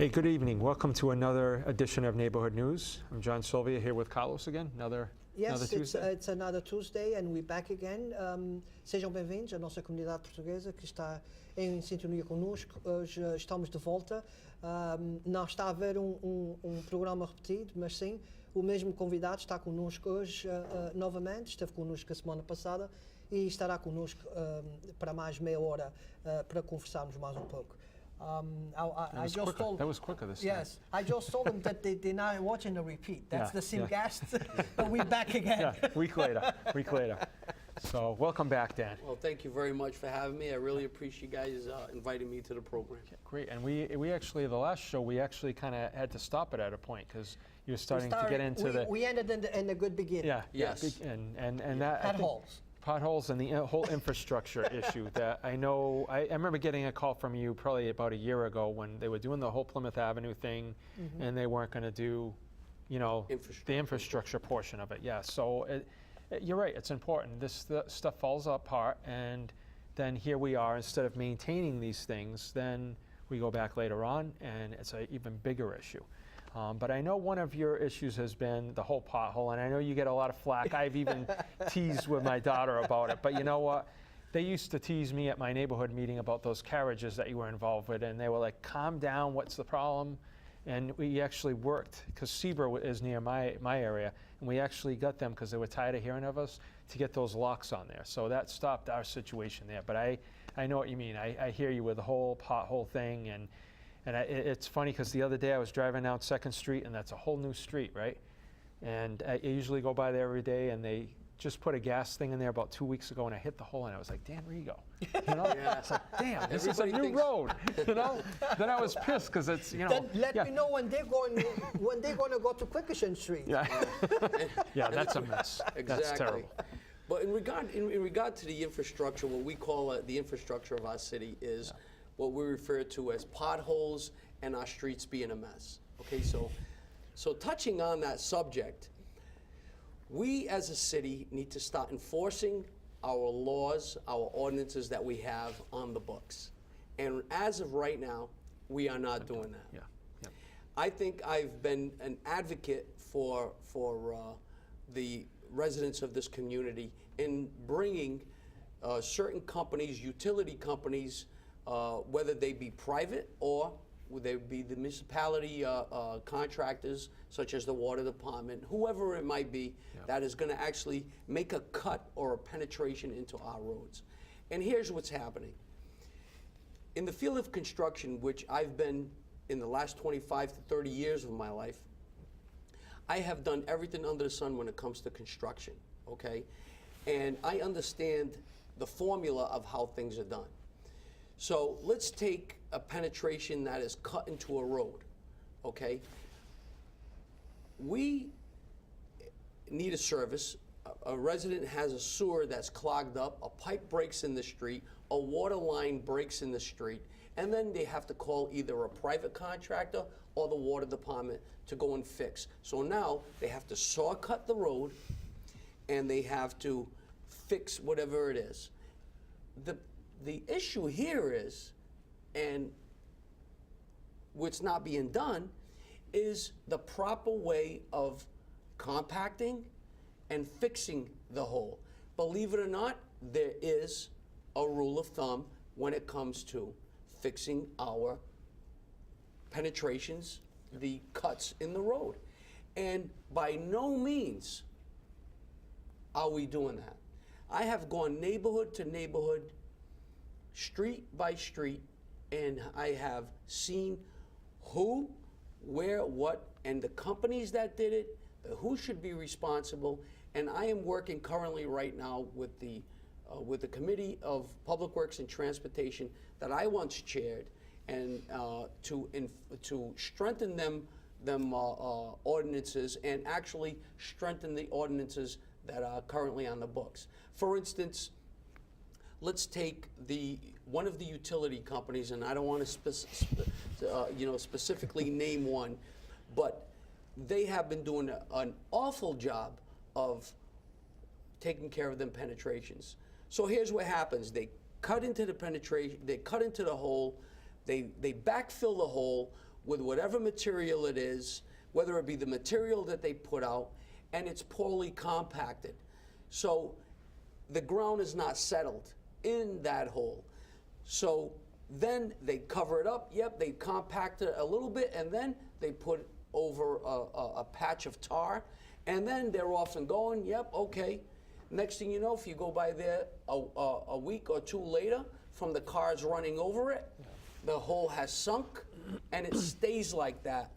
Hey, good evening. Welcome to another edition of Neighborhood News. I'm John Sylvia here with Carlos again. Another Tuesday. It's another Tuesday and we're back again. Sejam bem-vindos à nossa comunidade portuguesa que está em sintonia connosco. Hoje estamos de volta. Não está a haver um programa repetido, mas sim, o mesmo convidado está connosco hoje novamente. Esteve connosco a semana passada e estará connosco para mais meia hora para conversarmos mais um pouco. That was quicker this time. Yes, I just told them that they're now watching the repeat. That's the same guest, but we're back again. Yeah, week later. So welcome back, Dan. Well, thank you very much for having me. I really appreciate you guys inviting me to the program. Great, and we actually, the last show, we actually kind of had to stop it at a point because you were starting to get into we ended in a good beginning. Yeah, yes. And that potholes and the whole infrastructure issue that I know, I remember getting a call from you probably about a year ago when they were doing the whole Plymouth Avenue thing and they weren't going to do, the infrastructure portion of it. Yeah, so you're right, it's important. This stuff falls apart and then here we are, instead of maintaining these things, then we go back later on and it's an even bigger issue. But I know one of your issues has been the whole pothole, and I know you get a lot of flack. I've even teased with my daughter about it. But you know what? They used to tease me at my neighborhood meeting about those carriages that you were involved with, and they were like, calm down, what's the problem? And we actually worked, because Seabrook is near my area, and we actually got them, because they were tired of hearing of us, to get those locks on there. So that stopped our situation there. But I know what you mean. I hear you with the whole pothole thing, and it's funny because the other day I was driving down 2nd Street, and that's a whole new street, right? And I usually go by there every day, and they just put a gas thing in there about 2 weeks ago, and I hit the hole, and I was like, Dan Rego. Yeah. It's like, damn, this is a new road, Then I was pissed because it's, Then let me know when they're going to go to Quickerson Street. Yeah, yeah, that's a mess. Exactly. That's terrible. But in regard to the infrastructure, what we call the infrastructure of our city is what we refer to as potholes and our streets being a mess. Okay, so touching on that subject, we as a city need to start enforcing our laws, our ordinances that we have on the books. And as of right now, we are not doing that. Yeah. I think I've been an advocate for the residents of this community in bringing certain companies, utility companies, whether they be private or would they be the municipality contractors, such as the water department, whoever it might be, that is going to actually make a cut or a penetration into our roads. And here's what's happening. In the field of construction, which I've been in the last 25 to 30 years of my life, I have done everything under the sun when it comes to construction, okay? And I understand the formula of how things are done. So let's take a penetration that is cut into a road, okay? We need a service. A resident has a sewer that's clogged up, a pipe breaks in the street, a water line breaks in the street, and then they have to call either a private contractor or the water department to go and fix. So now they have to saw cut the road and they have to fix whatever it is. The issue here is, and what's not being done, is the proper way of compacting and fixing the hole. Believe it or not, there is a rule of thumb when it comes to fixing our penetrations, the cuts in the road. And by no means are we doing that. I have gone neighborhood to neighborhood, street by street, and I have seen who, where, what, and the companies that did it, who should be responsible. And I am working currently right now with the Committee of Public Works and Transportation that I once chaired, and to strengthen them ordinances and actually strengthen the ordinances that are currently on the books. For instance, let's take one of the utility companies, and I don't want to specifically name one, but they have been doing an awful job of taking care of them penetrations. So here's what happens: they cut into the penetration, they cut into the hole, they backfill the hole. with whatever material it is, whether it be the material that they put out, and it's poorly compacted. So the ground is not settled in that hole. So then they cover it up, yep, they compact it a little bit, and then they put over a patch of tar, and then they're off and going, yep, okay. Next thing you know, if you go by there a week or two later, from the cars running over it, the hole has sunk, and it stays like that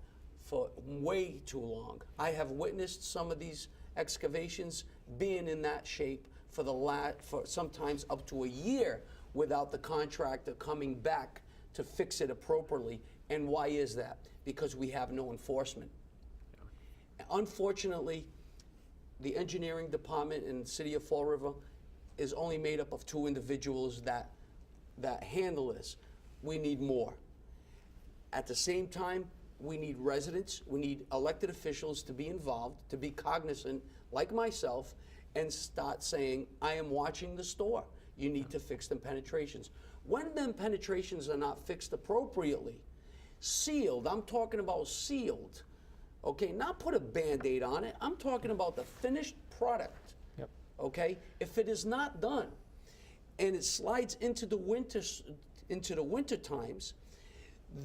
for way too long. I have witnessed some of these excavations being in that shape for sometimes up to a year without the contractor coming back to fix it appropriately. And why is that? Because we have no enforcement. Unfortunately, the engineering department in the city of Fall River is only made up of 2 individuals that handle this. We need more. At the same time, we need residents, we need elected officials to be involved, to be cognizant, like myself, and start saying, I am watching the store. You need to fix them penetrations. When them penetrations are not fixed appropriately, sealed, I'm talking about sealed, okay, not put a Band-Aid on it, I'm talking about the finished product, okay? If it is not done, and it slides into the winter times,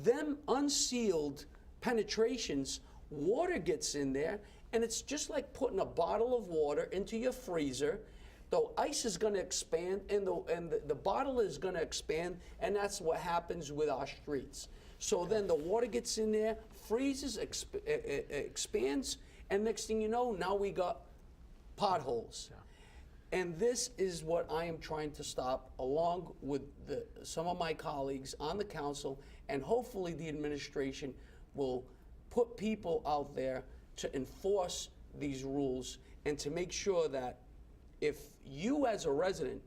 them unsealed penetrations, water gets in there, and it's just like putting a bottle of water into your freezer. The ice is going to expand, and the bottle is going to expand, and that's what happens with our streets. So then the water gets in there, freezes, expands, and next thing you know, now we got potholes. And this is what I am trying to stop, along with some of my colleagues on the council, and hopefully the administration will put people out there to enforce these rules and to make sure that if you as a resident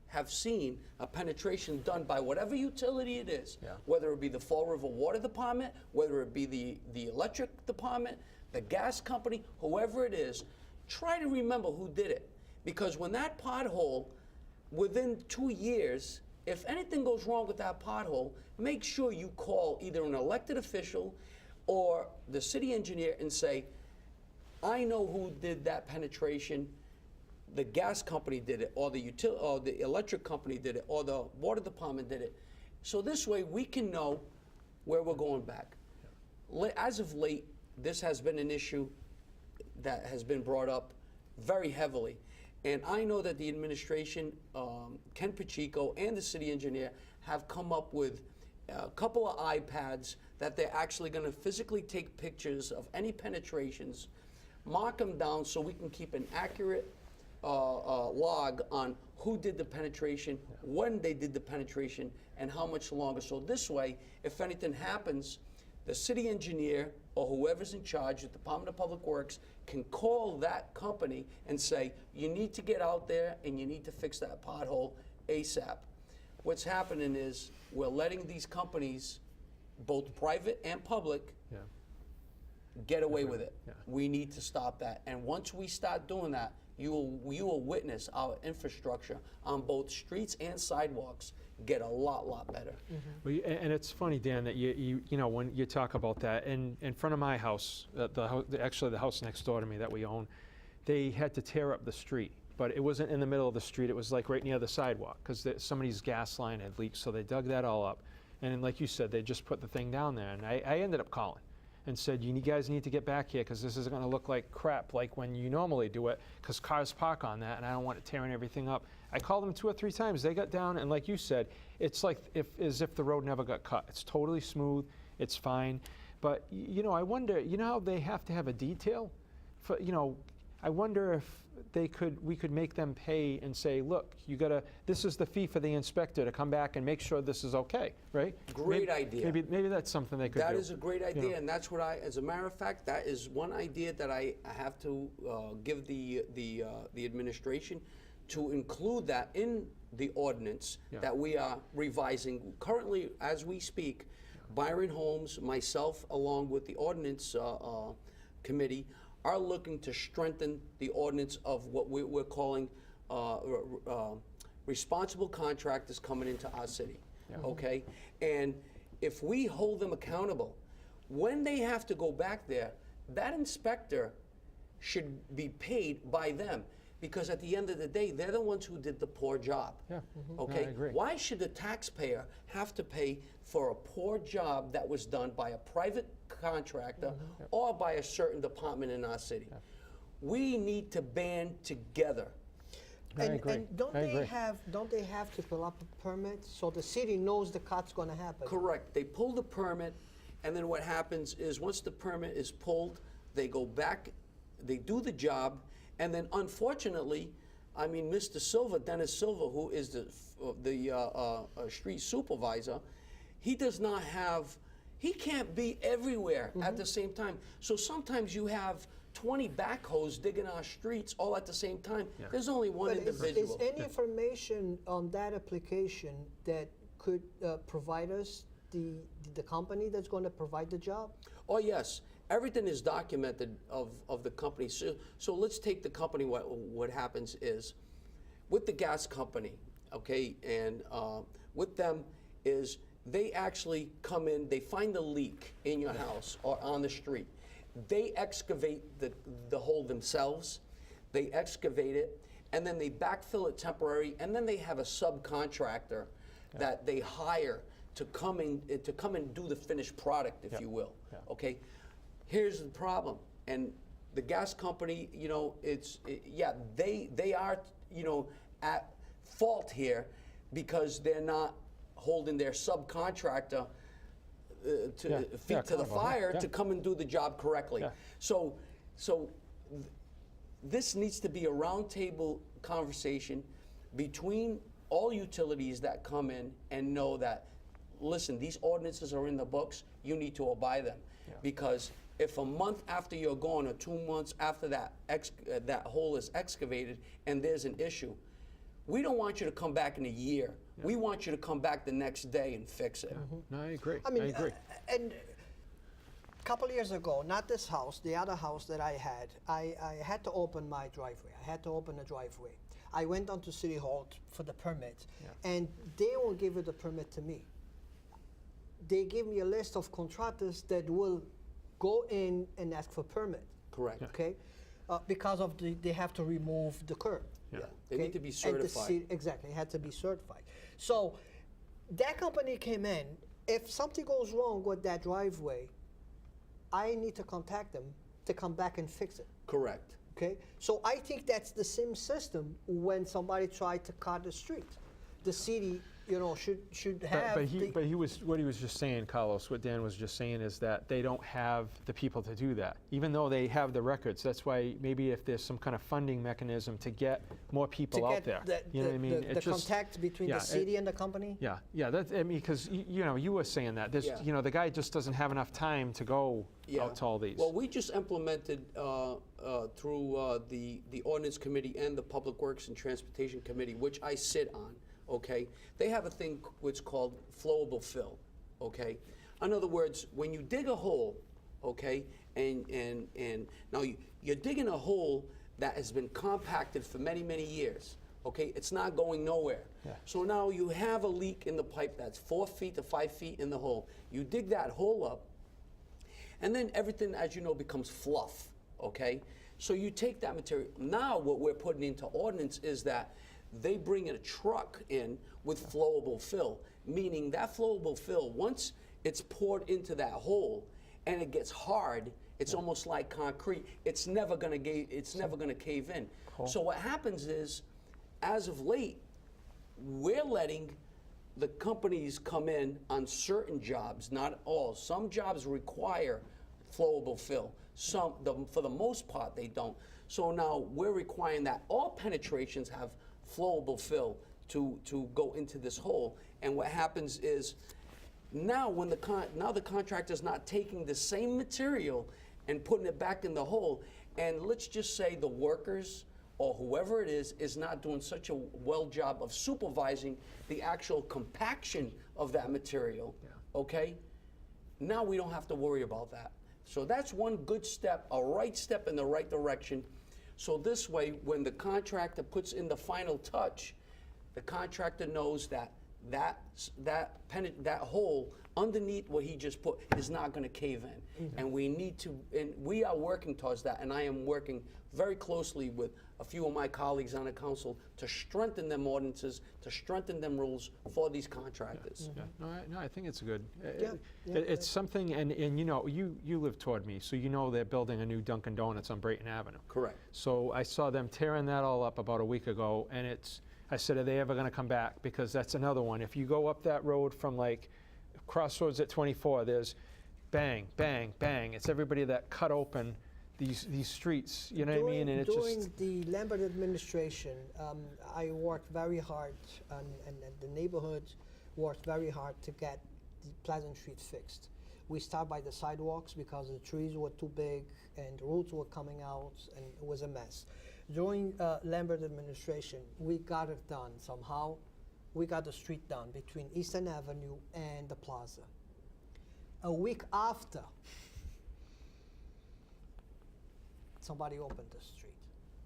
have seen a penetration done by whatever utility it is, whether it be the Fall River Water Department, whether it be the electric department, the gas company, whoever it is, try to remember who did it. Because when that pothole, within 2 years, if anything goes wrong with that pothole, make sure you call either an elected official or the city engineer and say, I know who did that penetration. The gas company did it, or the electric company did it, or the water department did it. So this way we can know where we're going back. As of late, this has been an issue that has been brought up very heavily. And I know that the administration, Ken Pacheco and the city engineer have come up with a couple of iPads that they're actually going to physically take pictures of any penetrations, mark them down so we can keep an accurate log on who did the penetration, when they did the penetration, and how much longer. So this way, if anything happens, the city engineer or whoever's in charge, the Department of Public Works, can call that company and say, you need to get out there and you need to fix that pothole ASAP. What's happening is we're letting these companies, both private and public, get away with it. We need to stop that. And once we start doing that, you will witness our infrastructure on both streets and sidewalks get a lot better. Well, and it's funny, Dan, that you know, when you talk about that, in front of my house, actually the house next door to me that we own, they had to tear up the street, but it wasn't in the middle of the street. It was like right near the sidewalk because somebody's gas line had leaked, so they dug that all up. And then, like you said, they just put the thing down there, and I ended up calling and said, you guys need to get back here because this is going to look like crap like when you normally do it, because cars park on that and I don't want it tearing everything up. I called them 2 or 3 times. They got down, and like you said, it's like as if the road never got cut. It's totally smooth. It's fine. But, you know, I wonder, you know how they have to have a detail? For, you know, I wonder if we could make them pay and say, look, this is the fee for the inspector to come back and make sure this is okay, right? Great idea. Maybe that's something they could do. That is a great idea, You know. and that's what as a matter of fact, that is one idea that I have to give the administration, to include that in the ordinance that we are revising currently as we speak. Byron Holmes, myself, along with the ordinance committee, are looking to strengthen the ordinance of what we're calling responsible contractors coming into our city, okay? And if we hold them accountable, When they have to go back there, that inspector should be paid by them, because at the end of the day, they're the ones who did the poor job. Yeah. Okay? I agree. Why should the taxpayer have to pay for a poor job that was done by a private contractor or by a certain department in our city? We need to band together. I agree. And don't I they agree. have to pull up a permit so the city knows the cut's going to happen? Correct. They pull the permit, and then what happens is once the permit is pulled, they go back, they do the job, and then unfortunately, I mean, Mr. Silva, Dennis Silva, who is the street supervisor, he does not have, he can't be everywhere at the same time. So sometimes you have 20 backhoes digging our streets all at the same time. There's only one But individual. is any information on that application that could provide us the company that's going to provide the job? Oh, yes. Everything is documented of the company. So let's take the company. What happens is, with the gas company, okay, and with them is they actually come in, they find a leak in your house or on the street. They excavate the hole themselves, they excavate it, and then they backfill it temporary, and then they have a subcontractor that they hire to come in and do the finished product, if you will. Okay, here's the problem, and the gas company, you know, they are, you know, at fault here because they're not holding their subcontractor feet to the fire to come and do the job correctly. So this needs to be a roundtable conversation between all utilities that come in and know that, listen, these ordinances are in the books, you need to abide them. Because if a month after you're gone or 2 months after that hole is excavated and there's an issue, we don't want you to come back in a year. We want you to come back the next day and fix it. No, I agree. I mean, I agree. And a couple of years ago, not this house, the other house that I had to open my driveway. I had to open a driveway. I went down to City Hall for the permit, and they won't give you the permit to me. They give me a list of contractors that will go in and ask for permit. Correct. Okay, because of they have to remove the curb. They need to be certified. Exactly, it had to be certified. So that company came in. If something goes wrong with that driveway, I need to contact them to come back and fix it. Correct. Okay, so I think that's the same system when somebody tried to cut the street. The city, you know, should have. But he was what he was just saying, Carlos. What Dan was just saying is that they don't have the people to do that, even though they have the records. That's why maybe if there's some kind of funding mechanism to get more people out there, you know what I mean? The contact between the city and the company. Yeah. That's, I mean, because you know, you were saying that there's, you know, the guy just doesn't have enough time to go out to all these. Well, we just implemented through the Ordinance Committee and the Public Works and Transportation Committee, which I sit on. Okay, they have a thing which is called flowable fill. Okay, in other words, when you dig a hole, okay, and now you're digging a hole that has been compacted for many years. Okay, it's not going nowhere. So now you have a leak in the pipe that's 4 feet to 5 feet in the hole. You dig that hole up, and then everything, as you know, becomes fluff. Okay, so you take that material. Now what we're putting into ordinance is that they bring in a truck in with flowable fill, meaning that flowable fill, once it's poured into that hole and it gets hard, it's almost like concrete. It's never going to cave in. Cool. So what happens is, as of late, we're letting the companies come in on certain jobs, not all. Some jobs require flowable fill. Some, for the most part, they don't. So now we're requiring that all penetrations have flowable fill to go into this hole. And what happens is, now when the contractor's not taking the same material and putting it back in the hole, and let's just say the workers or whoever it is not doing such a well job of supervising the actual compaction of that material, okay? Now we don't have to worry about that. So that's one good step, a right step in the right direction. So this way, when the contractor puts in the final touch, the contractor knows that hole underneath what he just put is not going to cave in. And we need to, and we are working towards that, and I am working very closely with a few of my colleagues on the council to strengthen them ordinances, to strengthen them rules for these contractors. No, I think it's good. Yeah, It's something, and you know, you live toward me, so you know they're building a new Dunkin' Donuts on Brayton Avenue. Correct. So I saw them tearing that all up about a week ago, and I said, are they ever going to come back? Because that's another one. If you go up that road from like Crossroads at 24, there's bang, bang, bang. It's everybody that cut open these streets, you know what I mean? And it's during just, the Lambert administration, I worked very hard, and the neighborhood worked very hard to get the Pleasant Street fixed. We started by the sidewalks because the trees were too big and the roads were coming out, and it was a mess. During Lambert administration, we got it done somehow. We got the street done between Eastern Avenue and the plaza. A week after, somebody opened the street.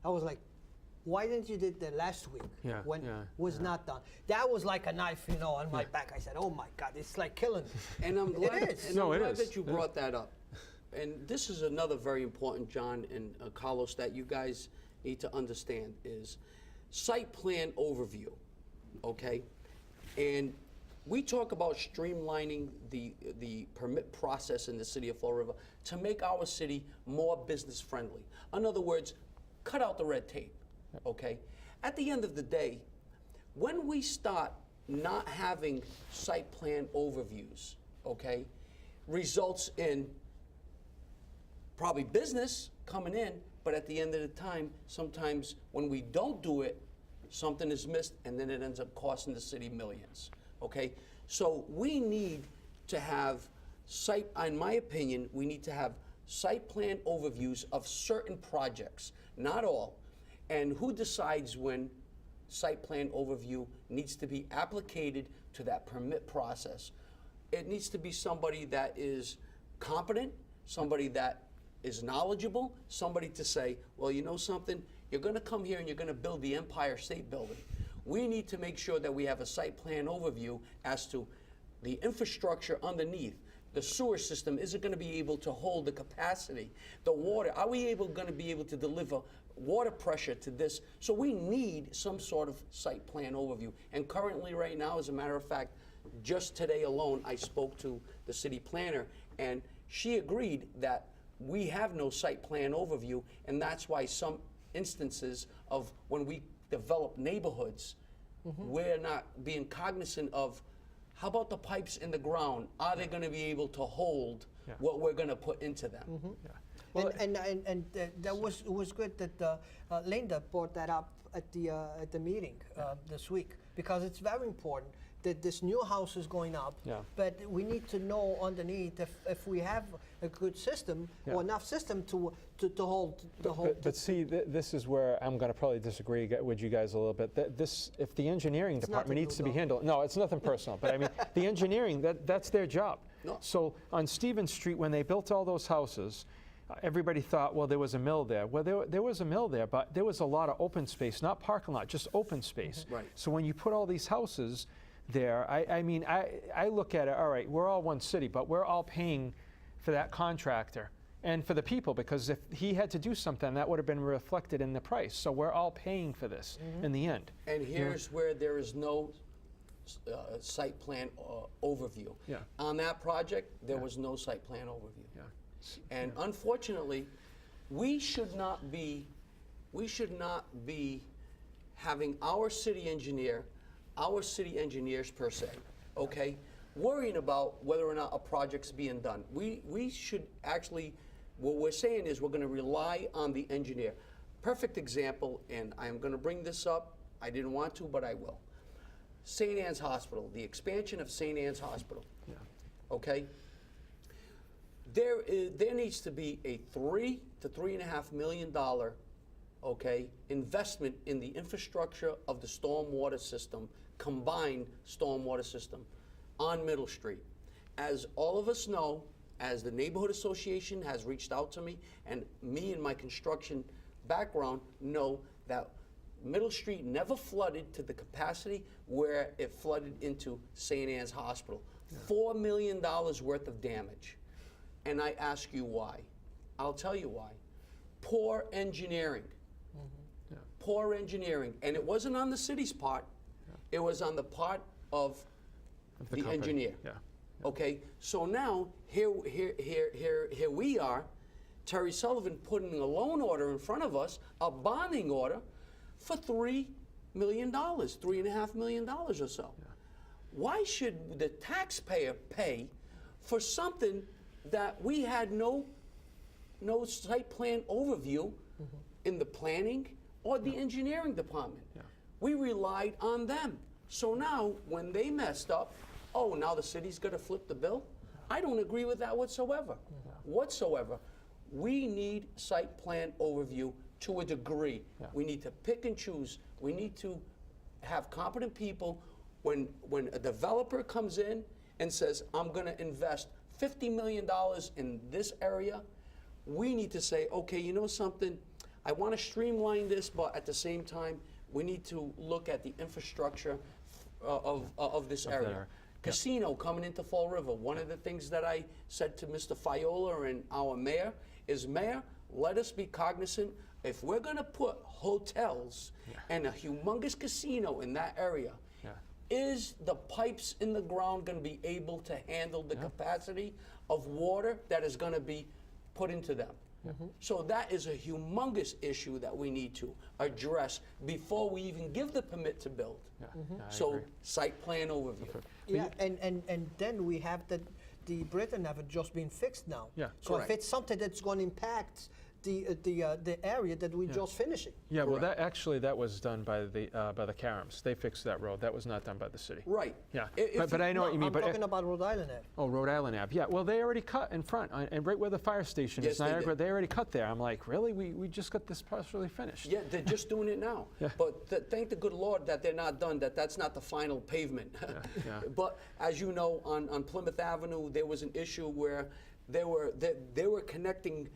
I was like, why didn't you do that last week when it was not done? That was like a knife, you know, on my back. I said, oh my God, it's like killing me. And I'm glad, It is. and I'm glad that you brought that up. And this is another very important, John and Carlos, that you guys need to understand is site plan overview, okay? And we talk about streamlining the permit process in the city of Fall River to make our city more business friendly. In other words, cut out the red tape, okay? At the end of the day, when we start not having site plan overviews, okay, results in probably business coming in, but at the end of the time, sometimes when we don't do it, something is missed and then it ends up costing the city millions. Okay, so we need to have in my opinion, we need to have site plan overviews of certain projects, not all. And who decides when site plan overview needs to be applicated to that permit process? It needs to be somebody that is competent, somebody that is knowledgeable, somebody to say, well, you know something, you're gonna come here and you're gonna build the Empire State Building. We need to make sure that we have a site plan overview as to the infrastructure underneath. The sewer system, is it going to be able to hold the capacity? The water, are we going to be able to deliver water pressure to this? So we need some sort of site plan overview. And currently right now, as a matter of fact, just today alone, I spoke to the city planner and she agreed that we have no site plan overview, and that's why some instances of when we develop neighborhoods, we're not being cognizant of how about the pipes in the ground? Are they going to be able to hold what we're going to put into them? Well, and that was good that Linda brought that up at the meeting this week, because it's very important that this new house is going up, but we need to know underneath if we have a good system or enough system to hold the whole. But see, this is where I'm going to probably disagree with you guys a little bit. If the engineering department needs to be handled, no, it's nothing personal, but I mean, the engineering, that's their job. No. So on Stevens Street, when they built all those houses, everybody thought, well, there was a mill there. Well, there was a mill there, but there was a lot of open space, not parking lot, just open space. Right. So when you put all these houses there, I mean, I look at it, all right, we're all one city, but we're all paying for that contractor and for the people, because if he had to do something, that would have been reflected in the price. So we're all paying for this in the end. And here's where there is no site plan overview. On that project, there was no site plan overview. And unfortunately, we should not be having our city engineers per se, okay, worrying about whether or not a project's being done. We should actually, what we're saying is we're going to rely on the engineer. Perfect example, and I'm going to bring this up. I didn't want to, but I will. St. Anne's Hospital, the expansion of St. Anne's Hospital. Okay. There needs to be a $3 to $3.5 million, okay, investment in the infrastructure of the stormwater system, combined stormwater system on Middle Street. As all of us know, as the neighborhood association has reached out to me, and me and my construction background know that Middle Street never flooded to the capacity where it flooded into St. Anne's Hospital. $4 million worth of damage. And I ask you why. I'll tell you why. Poor engineering. Yeah. Poor engineering. And it wasn't on the city's part. It was on the part of the company. engineer. Yeah. Okay, so now here we are, Terry Sullivan putting a loan order in front of us, a bonding order for $3 million, $3.5 million or so. Yeah. Why should the taxpayer pay for something that we had no site plan overview in the planning or the engineering department? Yeah. We relied on them. So now when they messed up, oh, now the city's going to flip the bill? I don't agree with that whatsoever. Whatsoever. We need site plan overview to a degree. Yeah. We need to pick and choose. We need to have competent people. When a developer comes in and says, I'm going to invest $50 million in this area, we need to say, okay, you know something? I want to streamline this, but at the same time, we need to look at the infrastructure of this area. area. Casino coming into Fall River. One of the things that I said to Mr. Fiola and our mayor is, Mayor, let us be cognizant. If we're going to put hotels and a humongous casino in that area, is the pipes in the ground going to be able to handle the capacity of water that is going to be put into them? So that is a humongous issue that we need to address before we even give the permit to build. So site plan overview. Yeah, and then we have the Britain have just been fixed now. Yeah. So Correct. if it's something that's going to impact the area that we're just finishing. Yeah, well, Correct. that was done by the Carams. They fixed that road. That was not done by the city. Right. Yeah, If but I know No, what you mean. I'm But talking about Rhode Island Ave. oh, Rhode Island Ave. Yeah, well, they already cut in front, and right where the fire station Yes, is, they Niagara. did. They already cut there. I'm like, really? We just got this partially finished. Yeah, they're just doing it now. Yeah. But thank the good Lord that they're not done, that's not the final pavement. yeah. But as you know, on Plymouth Avenue, there was an issue where they were connecting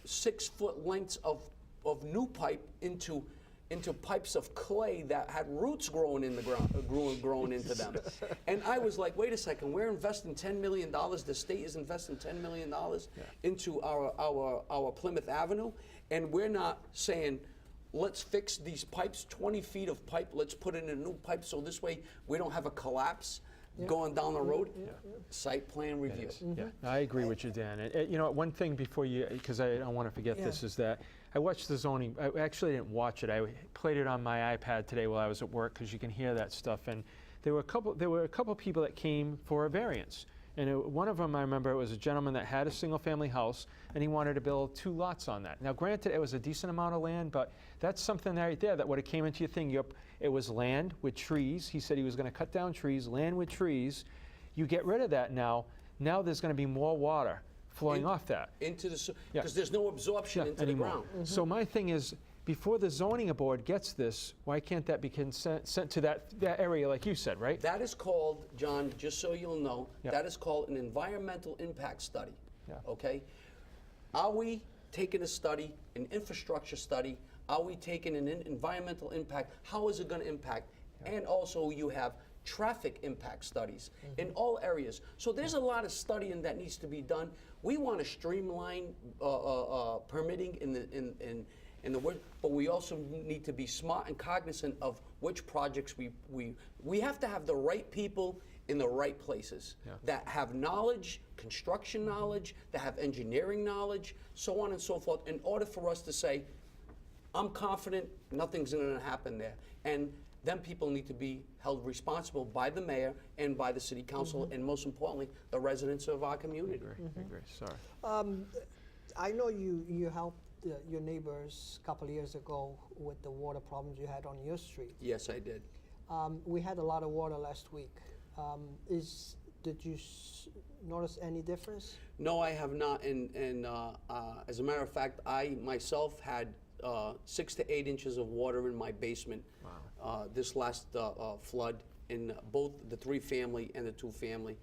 6-foot lengths of new pipe into pipes of clay that had roots growing in the ground, growing into them. And I was like, wait a second, we're investing $10 million, the state is investing $10 million into our Plymouth Avenue, and we're not saying, let's fix these pipes, 20 feet of pipe, let's put in a new pipe so this way we don't have a collapse going down the road. Site plan review. Yeah, I agree with you, Dan. And, you know, one thing before you, because I don't want to forget this, is that I watched the zoning. I actually didn't watch it. I played it on my iPad today while I was at work because you can hear that stuff. And there were a couple people that came for a variance. And one of them, I remember, it was a gentleman that had a single-family house, and he wanted to build 2 lots on that. Now, granted, it was a decent amount of land, but that's something right there that would have came into your thing. It was land with trees. He said he was going to cut down trees, land with trees. You get rid of that now. Now there's going to be more water flowing off that. Into the, because there's no absorption into anymore. the ground. So my thing is, before the zoning board gets this, why can't that be sent to that area like you said, right? That is called, John, just so you'll know, that is called an environmental impact study. Okay? Are we taking a study, an infrastructure study? Are we taking an environmental impact? How is it going to impact? And also you have traffic impact studies in all areas. So there's a lot of studying that needs to be done. We want to streamline permitting in the word, but we also need to be smart and cognizant of which projects we have to have the right people in the right places that have knowledge, construction knowledge, that have engineering knowledge, so on and so forth, in order for us to say, I'm confident nothing's going to happen there. And then people need to be held responsible by the mayor and by the city council, and most importantly, the residents of our community. I agree. Sorry. I know you helped your neighbors a couple of years ago with the water problems you had on your street. Yes, I did. We had a lot of water last week. Did you notice any difference? No, I have not. And as a matter of fact, I myself had 6 to 8 inches of water in my basement this last flood in both the 3-family and the 2-family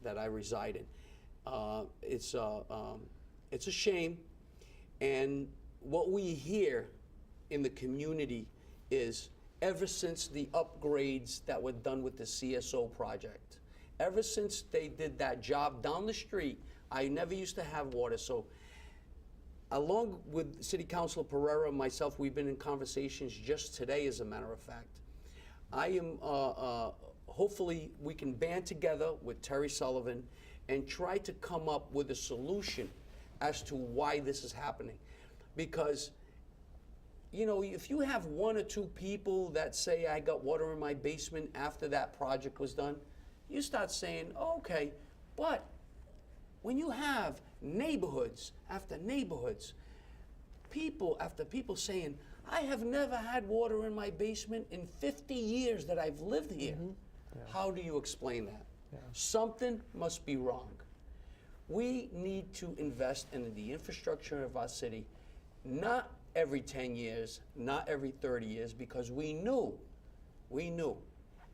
that I reside in. It's a shame. And what we hear in the community is ever since the upgrades that were done with the CSO project Ever since they did that job down the street, I never used to have water. So along with City Councilor Pereira and myself, we've been in conversations just today, as a matter of fact. I am, hopefully we can band together with Terry Sullivan and try to come up with a solution as to why this is happening. Because, you know, if you have 1 or 2 people that say, I got water in my basement after that project was done, you start saying, oh, okay, but when you have neighborhoods after neighborhoods, people after people saying, I have never had water in my basement in 50 years that I've lived here. How do you explain that? Something must be wrong. We need to invest in the infrastructure of our city, not every 10 years, not every 30 years, because we knew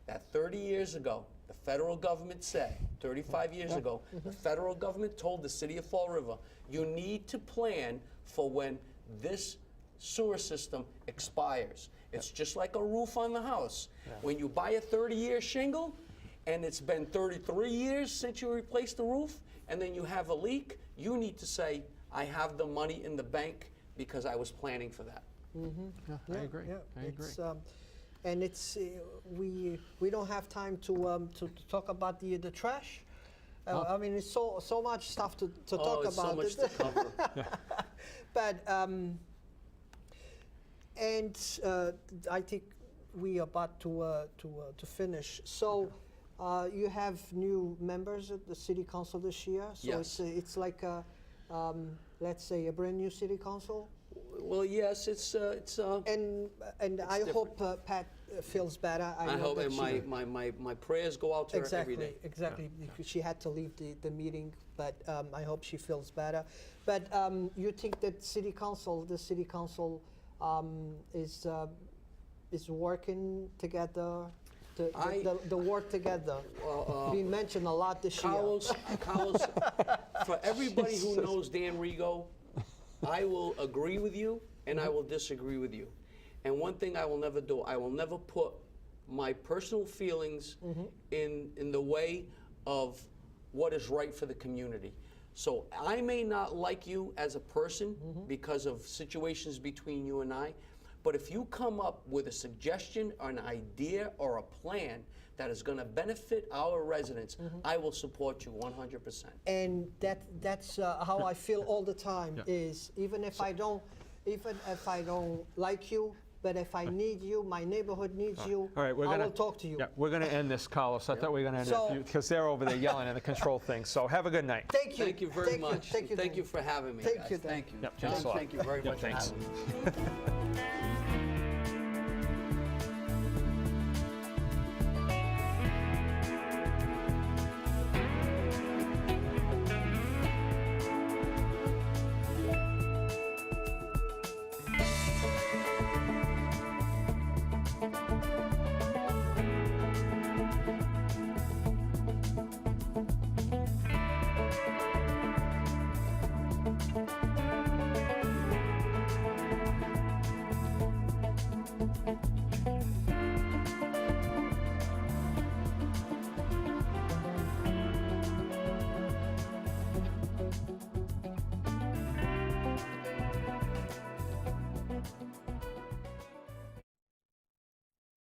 that 30 years ago, the federal government said, 35 years ago, the federal government told the city of Fall River, you need to plan for when this sewer system expires. It's just like a roof on the house. When you buy a 30-year shingle, and it's been 33 years since you replaced the roof, and then you have a leak, you need to say, I have the money in the bank because I was planning for that. I agree. I agree. And it's we don't have time to talk about the trash. I mean, it's so much stuff to talk about. So much to cover. But and I think we are about to finish. So you have new members at the city council this year. So Yes. it's like a, let's say a brand new city council. Well, yes, it's And I different. hope Pat feels better. I know hope, that and she- my prayers go out to her every day. Exactly, because she had to leave the meeting, but I hope she feels better. But you think that the city council is working together, the work together? Being mentioned a lot this year. Carlos, for everybody who knows Dan Rego, I will agree with you and I will disagree with you. And one thing I will never do, I will never put my personal feelings in the way of what is right for the community. So I may not like you as a person because of situations between you and I, but if you come up with a suggestion or an idea or a plan that is going to benefit our residents, I will support you 100%. And that's how I feel all the time. Is even if I don't like you, but if I need you, my neighborhood needs you, All right, I will talk to you. Yeah, we're going to end this, Carlos. I thought we were going to end it because they're over there yelling at the control thing. So have a good night. Thank you. Thank you very much. Thank you. Thank Dan. you for having me, Thank guys. you, Dan. Thank you. Yep, John, thanks a lot. thank you very Yep, much for thanks. having me.